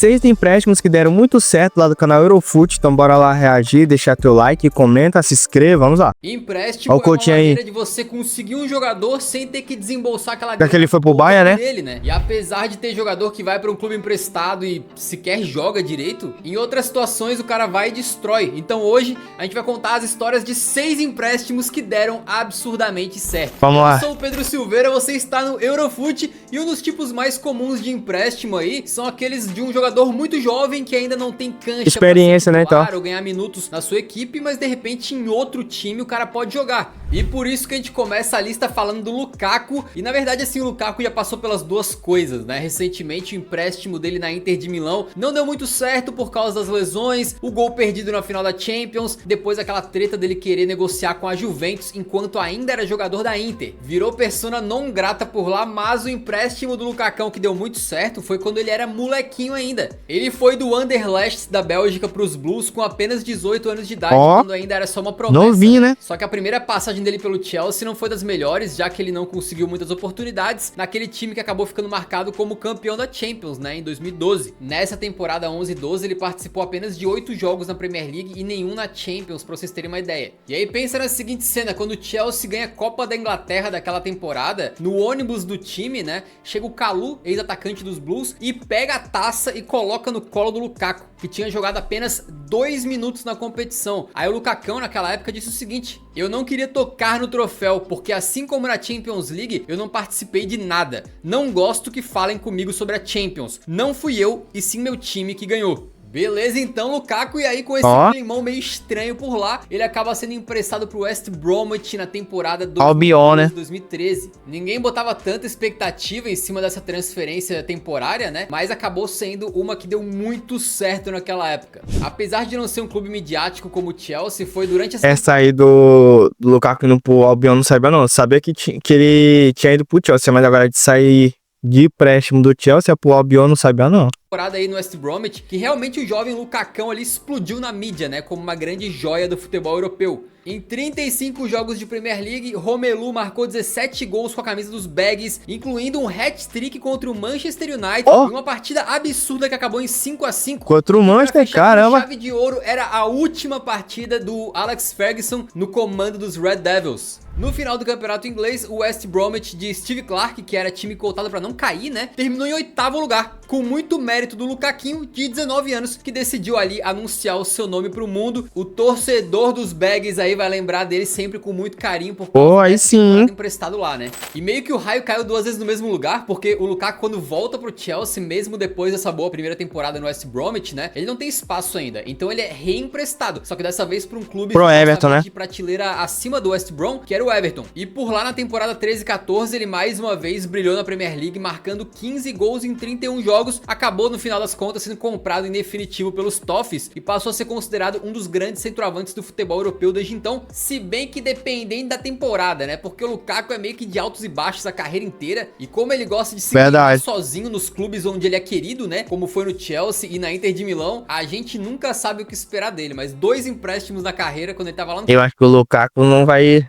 6 empréstimos que deram muito certo lá do canal Eurofut. Então bora lá reagir, deixar teu like, comenta, se inscreva, vamos lá. Empréstimo Olha o Coutinho é uma aí. maneira de você conseguir um jogador sem ter que desembolsar aquela Já que ele foi pro Bayern, né? dele, né? E apesar de ter jogador que vai para um clube emprestado e sequer joga direito, em outras situações o cara vai e destrói. Então hoje a gente vai contar as histórias de 6 empréstimos que deram absurdamente certo. Vamos lá. Eu sou o Pedro Silveira, você está no Eurofut e um dos tipos mais comuns de empréstimo aí são aqueles de um jogador muito jovem que ainda não tem cancha, experiência, né, então, ou ganhar minutos na sua equipe, mas de repente em outro time o cara pode jogar. E por isso que a gente começa a lista falando do Lukaku. E na verdade assim, o Lukaku já passou pelas duas coisas, né? Recentemente o empréstimo dele na Inter de Milão não deu muito certo por causa das lesões, o gol perdido na final da Champions, depois aquela treta dele querer negociar com a Juventus enquanto ainda era jogador da Inter. Virou persona não grata por lá, mas o empréstimo do Lukakão que deu muito certo foi quando ele era molequinho ainda. Ele foi do Anderlecht da Bélgica para os Blues com apenas 18 anos de idade, quando ainda era só uma promessa. Novinho, né? Só que a primeira passagem dele pelo Chelsea não foi das melhores, já que ele não conseguiu muitas oportunidades naquele time que acabou ficando marcado como campeão da Champions, né, em 2012. Nessa temporada 11-12 ele participou apenas de 8 jogos na Premier League e nenhum na Champions, pra vocês terem uma ideia. E aí pensa na seguinte cena, quando o Chelsea ganha a Copa da Inglaterra daquela temporada, no ônibus do time, né, chega o Kalou, ex-atacante dos Blues, e pega a taça e coloca no colo do Lukaku, que tinha jogado apenas 2 minutos na competição. Aí o Lukakão naquela época disse o seguinte: eu não queria tocar no troféu, porque assim como na Champions League, eu não participei de nada. Não gosto que falem comigo sobre a Champions. Não fui eu, e sim meu time que ganhou. Beleza, então, Lukaku, e aí com esse climão meio estranho por lá, ele acaba sendo emprestado pro West Bromwich na temporada 2012-2013. Ninguém botava tanta expectativa em cima dessa transferência temporária, né? Mas acabou sendo uma que deu muito certo naquela época. Apesar de não ser um clube midiático como o Chelsea, foi durante essa aí do Lukaku indo pro Albion não sabia não. Sabia que ele tinha ido pro Chelsea, mas agora de sair de empréstimo do Chelsea pro Albion não sabia não. Temporada aí no West Bromwich, que realmente o jovem Lukakão ali explodiu na mídia, né, como uma grande joia do futebol europeu. Em 35 jogos de Premier League, Romelu marcou 17 gols com a camisa dos Bags, incluindo um hat-trick contra o Manchester United e uma partida absurda que acabou em 5-5. Contra o Manchester, caramba! A chave de ouro era a última partida do Alex Ferguson no comando dos Red Devils. No final do campeonato inglês, o West Bromwich de Steve Clarke, que era time cotado para não cair, né, terminou em 8º lugar, com muito mérito do Lukaquinho, de 19 anos, que decidiu ali anunciar o seu nome pro mundo. O torcedor dos Bags aí vai lembrar dele sempre com muito carinho por causa aí sim, emprestado lá, né? E meio que o raio caiu 2 vezes no mesmo lugar, porque o Lukaku, quando volta pro Chelsea, mesmo depois dessa boa primeira temporada no West Bromwich, né, ele não tem espaço ainda, então ele é reemprestado, só que dessa vez pra um clube pro Everton, né, de prateleira acima do West Brom, que era o Everton. E por lá na temporada 13-14 ele mais uma vez brilhou na Premier League, marcando 15 gols em 31 jogos, acabou no final das contas sendo comprado em definitivo pelos Toffees e passou a ser considerado um dos grandes centroavantes do futebol europeu desde então, se bem que dependendo da temporada, né, porque o Lukaku é meio que de altos e baixos a carreira inteira, e como ele gosta de se virar sozinho nos clubes onde ele é querido, né, como foi no Chelsea e na Inter de Milão, a gente nunca sabe o que esperar dele, mas 2 empréstimos na carreira quando ele tava lá no... Eu acho que o Lukaku não vai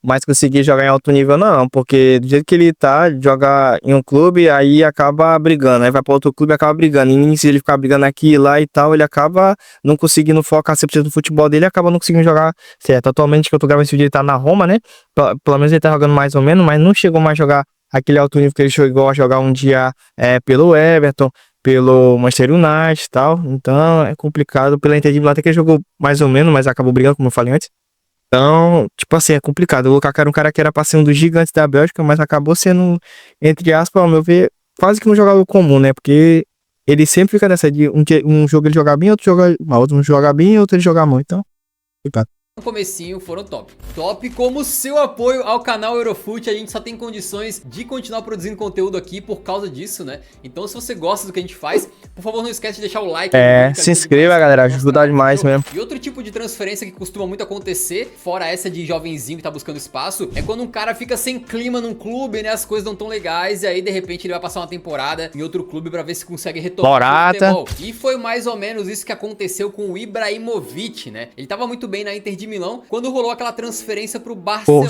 mais conseguir jogar em alto nível não, porque do jeito que ele tá, joga em um clube, aí acaba brigando, aí vai para outro clube e acaba brigando, e se ele ficar brigando aqui e lá e tal, ele acaba não conseguindo focar 100% no futebol dele, acaba não conseguindo jogar certo. Atualmente que eu tô gravando esse vídeo, ele tá na Roma, né, pelo menos ele tá jogando mais ou menos, mas não chegou mais a jogar aquele alto nível que ele chegou a jogar um dia pelo Everton, pelo Manchester United e tal, então é complicado. Pela Inter de Milão até que ele jogou mais ou menos, mas acabou brigando, como eu falei antes. Então, tipo assim, é complicado. O Lukaku era um cara que era pra ser um dos gigantes da Bélgica, mas acabou sendo, entre aspas, ao meu ver, quase que um jogador comum, né? Porque ele sempre fica nessa de um jogo ele jogar bem, outro joga mal, outro jogar bem, outro ele jogar mal. Então, complicado. No comecinho foram top. Top como seu apoio ao canal Eurofut, a gente só tem condições de continuar produzindo conteúdo aqui por causa disso, né? Então se você gosta do que a gente faz, por favor não esquece de deixar o like. Se inscreva, galera, ajuda demais mesmo. E outro tipo de transferência que costuma muito acontecer, fora essa de jovenzinho que tá buscando espaço, é quando um cara fica sem clima num clube, né? As coisas não tão legais, e aí de repente ele vai passar uma temporada em outro clube pra ver se consegue retomar o futebol. E foi mais ou menos isso que aconteceu com o Ibrahimovic, né? Ele tava muito bem na Inter de de Milão, quando rolou aquela transferência pro Barcelona,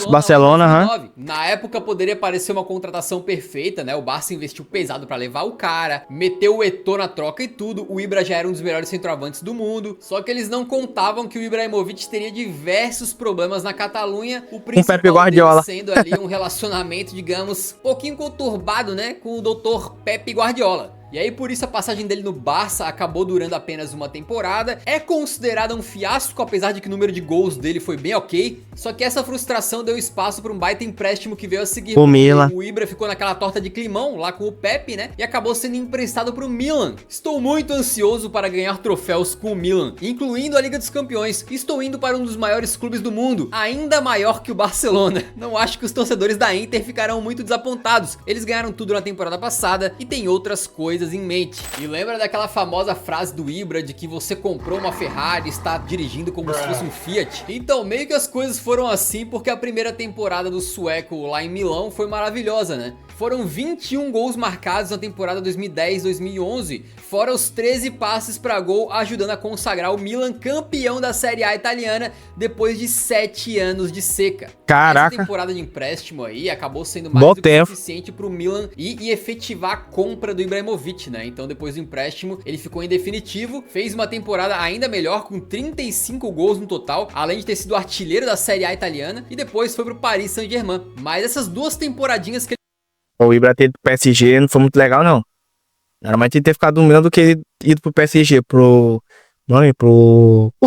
lá em 2009. Na época poderia parecer uma contratação perfeita, né? O Barça investiu pesado pra levar o cara, meteu o Eto'o na troca e tudo, o Ibra já era um dos melhores centroavantes do mundo, só que eles não contavam que o Ibrahimovic teria diversos problemas na Catalunha, o principal deles sendo ali um relacionamento, digamos, um pouquinho conturbado, né, com o Dr. Pepe Guardiola. E aí por isso a passagem dele no Barça acabou durando apenas uma temporada. É considerada um fiasco, apesar de que o número de gols dele foi bem ok. Só que essa frustração deu espaço para um baita empréstimo que veio a seguir. O Ibra ficou naquela torta de climão lá com o Pepe, né? E acabou sendo emprestado para o Milan. Estou muito ansioso para ganhar troféus com o Milan, incluindo a Liga dos Campeões. Estou indo para um dos maiores clubes do mundo, ainda maior que o Barcelona. Não acho que os torcedores da Inter ficarão muito desapontados. Eles ganharam tudo na temporada passada e tem outras coisas em mente. E lembra daquela famosa frase do Ibra de que você comprou uma Ferrari e está dirigindo como se fosse um Fiat? Então meio que as coisas foram assim, porque a primeira temporada do sueco lá em Milão foi maravilhosa, né? Foram 21 gols marcados na temporada 2010-2011, fora os 13 passes para gol, ajudando a consagrar o Milan campeão da Série A italiana depois de 7 anos de seca. Caraca! Essa temporada de empréstimo aí acabou sendo mais do que suficiente para o Milan e efetivar a compra do Ibrahimovic, né? Então depois do empréstimo ele ficou em definitivo, fez uma temporada ainda melhor com 35 gols no total, além de ter sido artilheiro da Série A italiana, e depois foi pro Paris Saint-Germain. Mas essas duas temporadinhas que o Ibra ter ido pro PSG não foi muito legal, não. Era mais ter ficado no Milan do que ido pro PSG, pro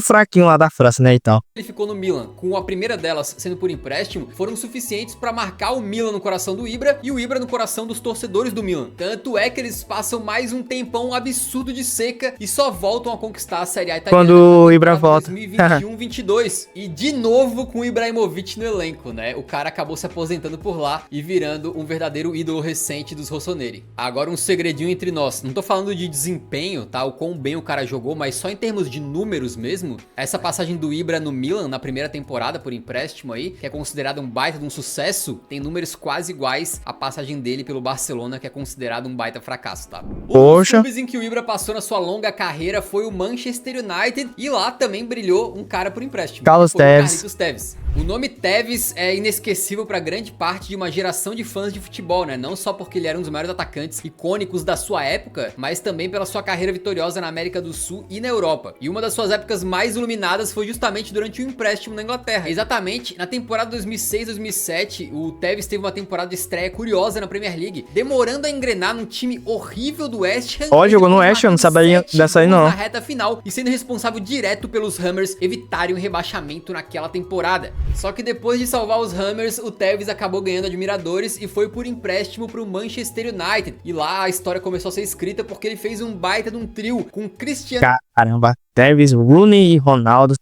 fraquinho lá da França, né, e tal. Ele ficou no Milan, com a primeira delas sendo por empréstimo, foram suficientes para marcar o Milan no coração do Ibra e o Ibra no coração dos torcedores do Milan. Tanto é que eles passam mais um tempão absurdo de seca e só voltam a conquistar a Série A italiana quando o Ibra volta. 2021-22. E de novo com o Ibrahimovic no elenco, né? O cara acabou se aposentando por lá e virando um verdadeiro ídolo recente dos rossoneri. Agora um segredinho entre nós, não tô falando de desempenho, tá? O quão bem o cara jogou, mas só em termos de números mesmo, essa passagem do Ibra no Milan na primeira temporada por empréstimo aí, que é considerado um baita de um sucesso, tem números quase iguais à passagem dele pelo Barcelona, que é considerado um baita fracasso, tá? Um dos clubes em que o Ibra passou na sua longa carreira foi o Manchester United, e lá também brilhou um cara por empréstimo, Carlos Tevez. O nome Tevez é inesquecível para grande parte de uma geração de fãs de futebol, né? Não só porque ele era um dos maiores atacantes icônicos da sua época, mas também pela sua carreira vitoriosa na América do Sul e na Europa. E uma das suas épocas mais iluminadas foi justamente durante o empréstimo na Inglaterra. Exatamente, na temporada 2006-2007, o Tevez teve uma temporada de estreia curiosa na Premier League, demorando a engrenar num time horrível do West Ham. Ó, jogou no West Ham, não sabia dessa aí não. Na reta final e sendo responsável direto pelos Hammers evitarem o rebaixamento naquela temporada. Só que depois de salvar os Hammers, o Tevez acabou ganhando admiradores e foi por empréstimo pro Manchester United. E lá a história começou a ser escrita porque ele fez um baita de um trio com Cristiano... Caramba, Tevez, Rooney e Ronaldo,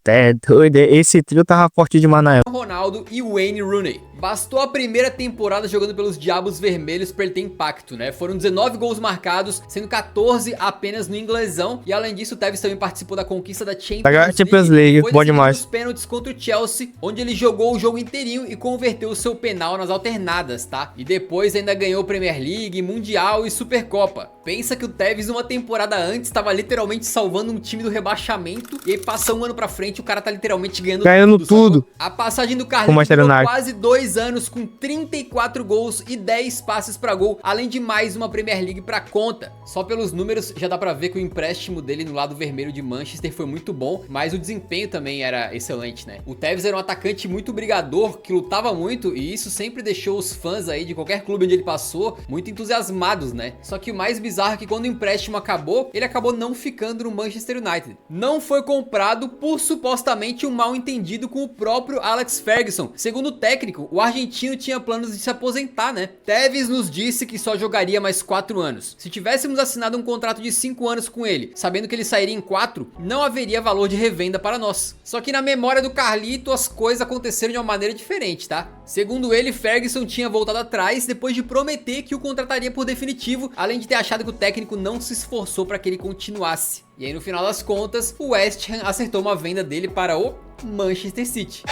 doido. Esse trio tava forte demais na época. Ronaldo e Wayne Rooney. Bastou a primeira temporada jogando pelos Diabos Vermelhos para ele ter impacto, né? Foram 19 gols marcados, sendo 14 apenas no inglesão. E além disso, o Tevez também participou da conquista da Champions League. Bom demais. Foi pênaltis contra o Chelsea, onde ele jogou o jogo inteirinho e converteu o seu penal nas alternadas, tá? E depois ainda ganhou Premier League, Mundial e Supercopa. Pensa que o Tevez uma temporada antes estava literalmente salvando um time do rebaixamento, e aí passa um ano pra frente o cara tá literalmente ganhando tudo. A passagem do Carlinhos durou quase 2 anos com 34 gols e 10 passes pra gol, além de mais uma Premier League pra conta. Só pelos números já dá pra ver que o empréstimo dele no lado vermelho de Manchester foi muito bom, mas o desempenho também era excelente, né? O Tevez era um atacante muito brigador, que lutava muito, e isso sempre deixou os fãs aí de qualquer clube onde ele passou muito entusiasmados, né? Só que o mais bizarro é que quando o empréstimo acabou, ele acabou não ficando no Manchester United. Não foi comprado por supostamente um mal entendido com o próprio Alex Ferguson. Segundo o técnico, o argentino tinha planos de se aposentar, né? Tevez nos disse que só jogaria mais 4 anos. Se tivéssemos assinado um contrato de 5 anos com ele, sabendo que ele sairia em 4, não haveria valor de revenda para nós. Só que na memória do Carlito, as coisas aconteceram de uma maneira diferente, tá? Segundo ele, Ferguson tinha voltado atrás depois de prometer que o contrataria por definitivo, além de ter achado que o técnico não se esforçou para que ele continuasse. E aí no final das contas, o West Ham acertou uma venda dele para o Manchester City.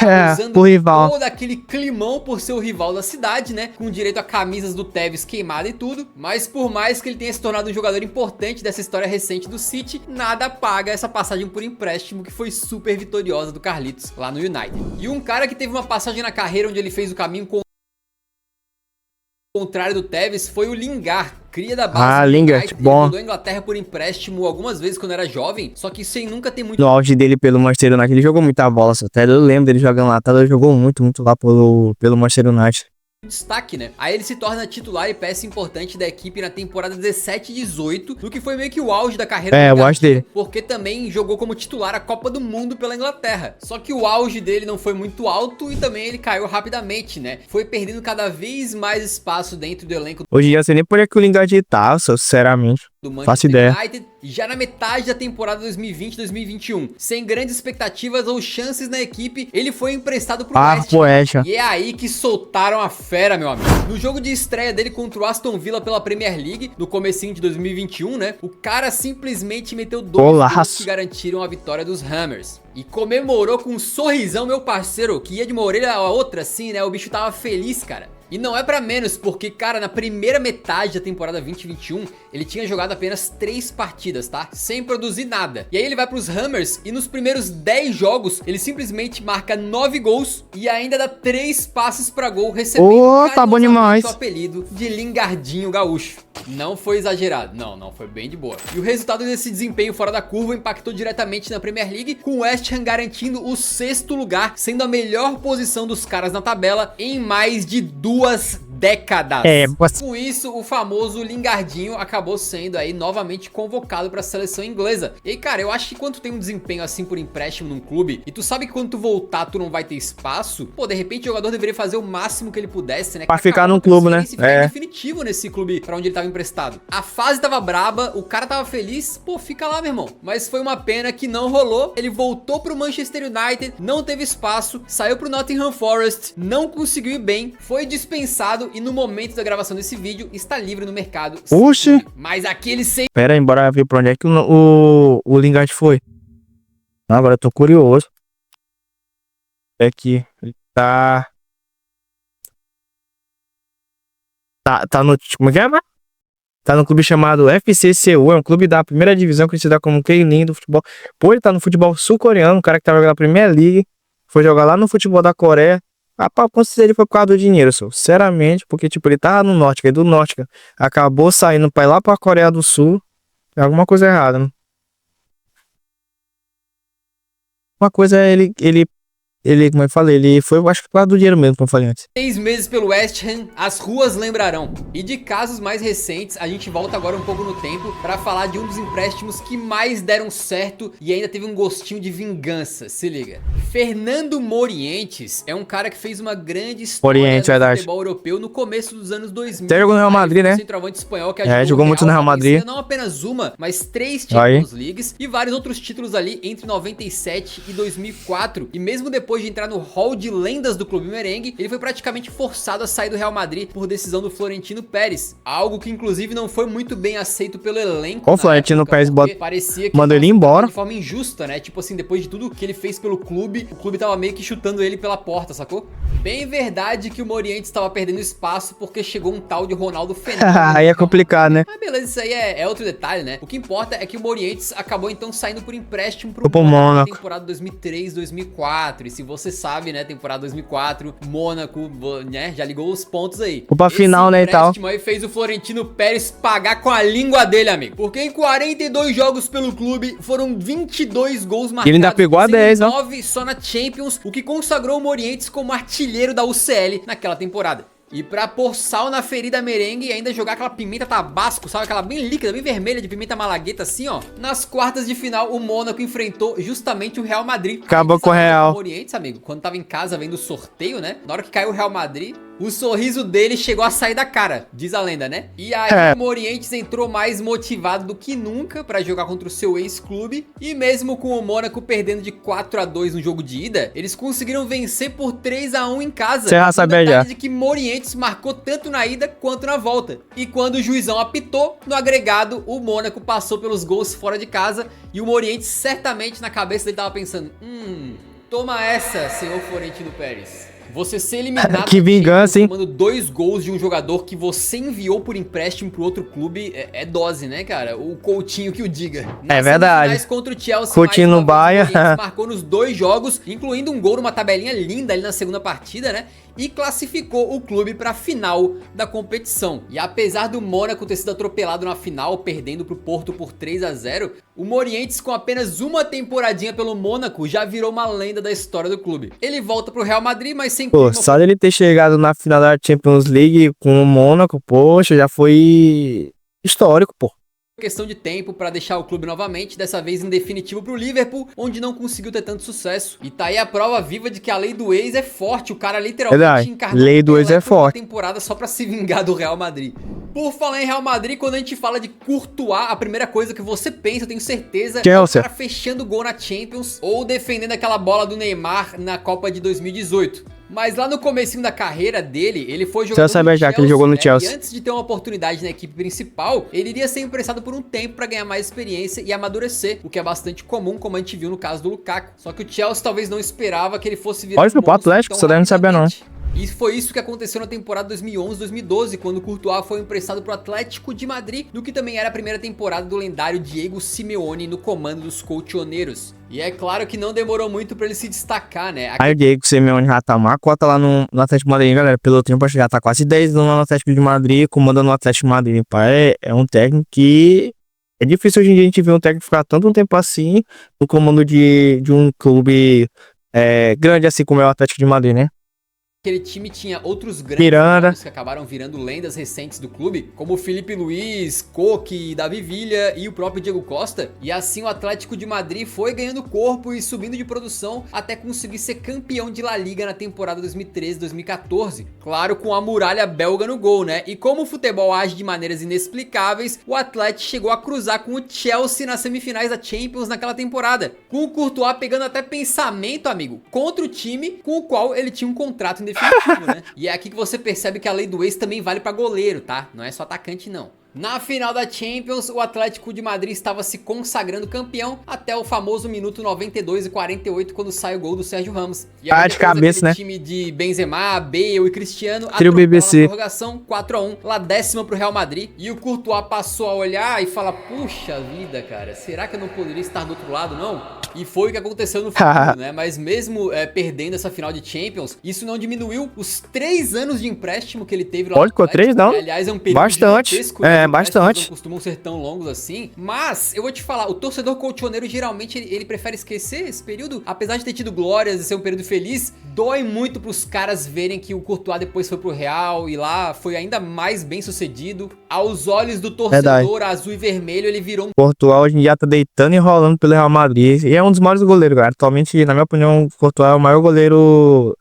O rival. Todo aquele climão por ser o rival da cidade, né? Com direito a camisas do Tevez queimada e tudo. Mas por mais que ele tenha se tornado um jogador importante dessa história recente do City, nada paga essa passagem por empréstimo que foi super vitoriosa do Carlitos lá no United. E um cara que teve uma passagem na carreira onde ele fez o caminho contrário do Tevez foi o Lingard, cria da base do Lingard, United. bom. Ele mudou a Inglaterra por empréstimo algumas vezes quando era jovem, só que sem nunca ter muito No auge dele pelo Manchester United, ele jogou muita bola, até eu lembro dele jogando lá, ele jogou muito lá pelo Manchester United. destaque, né? Aí ele se torna titular e peça importante da equipe na temporada 17 e 18, no que foi meio que o auge da carreira do o auge dele. porque também jogou como titular a Copa do Mundo pela Inglaterra. Só que o auge dele não foi muito alto e também ele caiu rapidamente, né? Foi perdendo cada vez mais espaço dentro do elenco Hoje em dia, você nem por que o Lingard tá, sinceramente. do Faço Manchester ideia. United, já na metade da temporada 2020-2021. Sem grandes expectativas ou chances na equipe, ele foi emprestado pro West Ham. E é aí que soltaram a fera, meu amigo. No jogo de estreia dele contra o Aston Villa pela Premier League, no comecinho de 2021, né? O cara simplesmente meteu 2 gols que garantiram a vitória dos Hammers. E comemorou com um sorrisão, meu parceiro, que ia de uma orelha a outra assim, né? O bicho tava feliz, cara. E não é pra menos, porque, cara, na primeira metade da temporada 2021, ele tinha jogado apenas 3 partidas, tá? Sem produzir nada. E aí ele vai pros Hammers e nos primeiros 10 jogos, ele simplesmente marca 9 gols e ainda dá 3 passes pra gol, recebendo tá bom demais. o apelido de Lingardinho Gaúcho. Não foi exagerado, não foi bem de boa. E o resultado desse desempenho fora da curva impactou diretamente na Premier League, com o West Ham garantindo o 6º lugar, sendo a melhor posição dos caras na tabela em mais de 2 décadas. Com isso, o famoso Lingardinho acabou sendo aí novamente convocado para a seleção inglesa. E aí, cara, eu acho que quando tu tem um desempenho assim por empréstimo num clube, e tu sabe que quando tu voltar tu não vai ter espaço, pô, de repente o jogador deveria fazer o máximo que ele pudesse, né? Pra ficar num clube, né? Definitivo nesse clube pra onde ele tava emprestado. A fase tava braba, o cara tava feliz, pô, fica lá, meu irmão. Mas foi uma pena que não rolou. Ele voltou pro Manchester United, não teve espaço, saiu pro Nottingham Forest, não conseguiu ir bem, foi dispensado e no momento da gravação desse vídeo está livre no mercado. Oxi! Mas aquele sem... Pera aí, bora ver pra onde é que o Lingard foi. Agora eu tô curioso. É que ele tá no... Como é que é, mano? Tá no clube chamado FCCU, é um clube da primeira divisão conhecida como K-League do futebol. Pô, ele tá no futebol sul-coreano, um cara que tava jogando na Premier League, foi jogar lá no futebol da Coreia. Rapaz, com certeza ele foi por causa do dinheiro, sinceramente, porque tipo, ele tava no Norte, aí do Norte, acabou saindo pra ir lá pra Coreia do Sul. É alguma coisa errada, né? Uma coisa é ele, como eu falei, ele foi, eu acho que por causa do dinheiro mesmo, como eu falei antes. 6 meses pelo West Ham, as ruas lembrarão. E de casos mais recentes, a gente volta agora um pouco no tempo para falar de um dos empréstimos que mais deram certo e ainda teve um gostinho de vingança, se liga. Fernando Morientes é um cara que fez uma grande história no futebol europeu no começo dos anos 2000. Até jogou no Real Madrid, né? Centroavante espanhol que jogou muito no Real Madrid. Não apenas uma, mas 3 Champions Leagues e vários outros títulos ali entre 97 e 2004. E mesmo depois de entrar no hall de lendas do clube merengue, ele foi praticamente forçado a sair do Real Madrid por decisão do Florentino Pérez, algo que inclusive não foi muito bem aceito pelo elenco. O Florentino Pérez parecia que mandou ele embora de forma injusta, né? Tipo assim, depois de tudo que ele fez pelo clube, o clube tava meio que chutando ele pela porta, sacou? Bem verdade que o Morientes estava perdendo espaço porque chegou um tal de Ronaldo Fenômeno. Aí é complicado, né? Mas beleza, isso aí é outro detalhe, né? O que importa é que o Morientes acabou então saindo por empréstimo pro Mônaco na temporada 2003-2004. E se você sabe, né, temporada 2004, Mônaco, né, já ligou os pontos aí. Pra final, né, e tal. Esse aí fez o Florentino Pérez pagar com a língua dele, amigo. Porque em 42 jogos pelo clube, foram 22 gols marcados. Ele ainda pegou a 10, ó. 9 só na Champions, o que consagrou o Morientes como artilheiro da UCL naquela temporada. E pra pôr sal na ferida merengue e ainda jogar aquela pimenta tabasco, sabe? Aquela bem líquida, bem vermelha de pimenta malagueta assim, ó. Nas quartas de final, o Mônaco enfrentou justamente o Real Madrid. Acabou com o Real. O Morientes, amigo, quando tava em casa vendo o sorteio, né? Na hora que caiu o Real Madrid, o sorriso dele chegou a sair da cara, diz a lenda, né? E aí o Morientes entrou mais motivado do que nunca pra jogar contra o seu ex-clube. E mesmo com o Mônaco perdendo de 4-2 no jogo de ida, eles conseguiram vencer por 3-1 em casa. Você já sabia já. De que Morientes marcou tanto na ida quanto na volta. E quando o juizão apitou, no agregado, o Mônaco passou pelos gols fora de casa. E o Morientes certamente na cabeça dele tava pensando, Toma essa, senhor Florentino Pérez. Você ser eliminado Que vingança, hein? tomando 2 gols de um jogador que você enviou por empréstimo pro outro clube é dose, né, cara? O Coutinho que o diga. É verdade. Contra o Chelsea, Coutinho no Bahia. Marcou nos 2 jogos, incluindo um gol numa tabelinha linda ali na segunda partida, né? E classificou o clube para a final da competição. E apesar do Mônaco ter sido atropelado na final, perdendo pro Porto por 3-0, o Morientes, com apenas uma temporadinha pelo Mônaco, já virou uma lenda da história do clube. Ele volta pro Real Madrid, mas sem... Pô, só dele ter chegado na final da Champions League com o Mônaco, poxa, já foi histórico, pô. Questão de tempo para deixar o clube novamente, dessa vez em definitivo pro Liverpool, onde não conseguiu ter tanto sucesso. E tá aí a prova viva de que a lei do ex é forte, o cara literalmente encarnou lei do ex é forte. Temporada só para se vingar do Real Madrid. Por falar em Real Madrid, quando a gente fala de Courtois, a primeira coisa que você pensa, eu tenho certeza, Chelsea. É o cara fechando gol na Champions ou defendendo aquela bola do Neymar na Copa de 2018. Mas lá no comecinho da carreira dele, ele foi jogador no Chelsea, que ele jogou no Chelsea. E antes de ter uma oportunidade na equipe principal, ele iria ser emprestado por um tempo para ganhar mais experiência e amadurecer, o que é bastante comum, como a gente viu no caso do Lukaku. Só que o Chelsea talvez não esperava que ele fosse virar Olha, foi pro Atlético, você deve não saber não. E foi isso que aconteceu na temporada 2011-2012, quando o Courtois foi emprestado para o Atlético de Madrid, no que também era a primeira temporada do lendário Diego Simeone no comando dos colchoneiros. E é claro que não demorou muito para ele se destacar, né? Aí o Diego Simeone já tá uma cota lá no Atlético de Madrid, galera. Pelo tempo, já tá quase 10 anos no Atlético de Madrid, comandando o Atlético de Madrid. Pai, é um técnico que... É difícil hoje em dia a gente ver um técnico ficar tanto tempo assim no comando de um clube grande assim como é o Atlético de Madrid, né? Aquele time tinha outros grandes jogadores que acabaram virando lendas recentes do clube, como o Felipe Luiz, Coque, Davi Villa e o próprio Diego Costa. E assim o Atlético de Madrid foi ganhando corpo e subindo de produção até conseguir ser campeão de La Liga na temporada 2013-2014. Claro, com a muralha belga no gol, né? E como o futebol age de maneiras inexplicáveis, o Atlético chegou a cruzar com o Chelsea nas semifinais da Champions naquela temporada, com o Courtois pegando até pensamento, amigo, contra o time com o qual ele tinha um contrato indefinitivo. Né? E é aqui que você percebe que a lei do ex também vale pra goleiro, tá? Não é só atacante, não. Na final da Champions, o Atlético de Madrid estava se consagrando campeão até o famoso minuto 92 e 48, quando sai o gol do Sérgio Ramos. E aí, de cabeça, né? time de Benzema, Bale e Cristiano Tira o BBC. na prorrogação 4-1, lá 10ª pro Real Madrid. E o Courtois passou a olhar e fala: puxa vida, cara, será que eu não poderia estar do outro lado, não? E foi o que aconteceu no futuro, né? Mas mesmo perdendo essa final de Champions, isso não diminuiu os 3 anos de empréstimo que ele teve lá. Pode, ficou 3 não? Que, aliás, é um período bastante. Bastante. Não costumam ser tão longos assim. Mas eu vou te falar, o torcedor colchoneiro geralmente ele prefere esquecer esse período. Apesar de ter tido glórias e ser um período feliz, dói muito pros caras verem que o Courtois depois foi pro Real e lá foi ainda mais bem sucedido. Aos olhos do torcedor azul e vermelho, ele virou um... Courtois hoje em dia tá deitando e rolando pelo Real Madrid. E é um dos maiores goleiros, cara. Atualmente, na minha opinião, o Courtois é o maior goleiro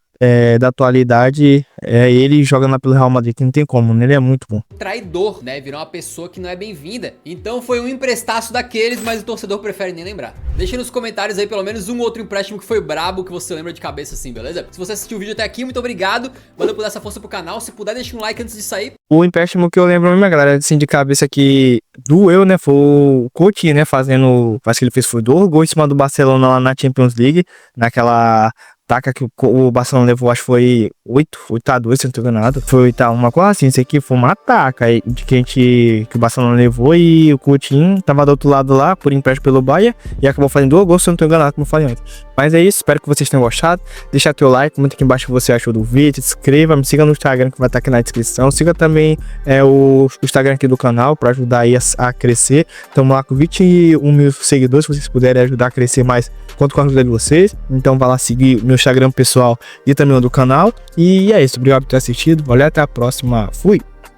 da atualidade. Ele jogando lá pelo Real Madrid, que não tem como, né? Ele é muito bom. Traidor, né? Virou uma pessoa que não é bem-vinda. Então foi um emprestaço daqueles, mas o torcedor prefere nem lembrar. Deixa nos comentários aí pelo menos um outro empréstimo que foi brabo, que você lembra de cabeça assim, beleza? Se você assistiu o vídeo até aqui, muito obrigado. Valeu por dar essa força pro canal. Se puder, deixa um like antes de sair. O empréstimo que eu lembro mesmo, galera, assim, de cabeça que doeu, né? Foi o Coutinho, né? Fazendo... Acho que ele fez foi 2 gols em cima do Barcelona lá na Champions League. Naquela... taca que o Barcelona levou, acho que foi 8-2, se não tô enganado. Foi uma coisa assim, isso aqui foi uma taca de que o Barcelona levou, e o Coutinho tava do outro lado lá, por empréstimo pelo Bahia, e acabou fazendo 2 gols, se eu não tô enganado, como eu falei antes. Mas é isso, espero que vocês tenham gostado. Deixa teu like, comenta aqui embaixo o que você achou do vídeo, se inscreva, me siga no Instagram que vai estar aqui na descrição. Siga também o Instagram aqui do canal, para ajudar aí a crescer. Estamos lá com 21 mil seguidores, se vocês puderem ajudar a crescer mais, conto com a ajuda de vocês. Então vai lá seguir meu Instagram pessoal e também o do canal. E é isso, obrigado por ter assistido, valeu, até a próxima, fui!